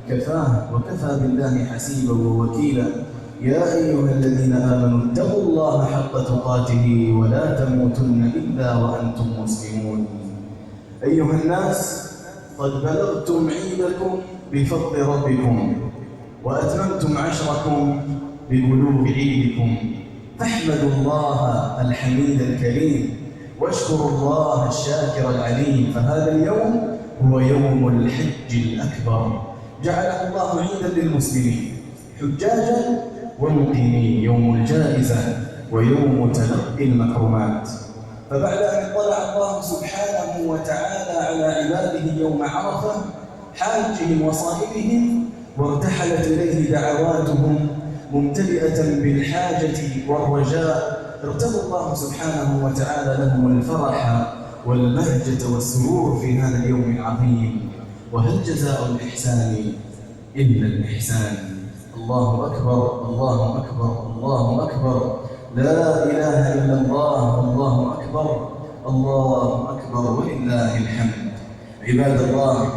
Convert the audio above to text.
كفاه وكفى بالله حسيبا ووكيلا. يا أيها الذين آمنوا اتقوا الله حق تقاته ولا تموتن إلا وأنتم مسلمون. أيها الناس، قد بلغتم عيدكم بفضل ربكم، وأتممتم عشركم ببلوغ عيدكم، فاحمدوا الله الحميد الكريم واشكروا الله الشاكر العليم، فهذا اليوم هو يوم الحج الأكبر، جعله الله عيدا للمسلمين حجاجا ومقيمين، يوم الجائزة ويوم تلقي المكرمات. فبعد أن اطلع الله سبحانه وتعالى على عباده يوم عرفة حاجهم وصائمهم، وارتحلت إليه دعواتهم ممتلئة بالحاجة والرجاء، ارتضى الله سبحانه وتعالى لهم الفرح والبهجة والسرور في هذا اليوم العظيم. وهل جزاء الإحسان إلا الإحسان؟ الله أكبر، الله أكبر، الله أكبر، لا إله إلا الله، الله أكبر، الله أكبر ولله الحمد. عباد الله،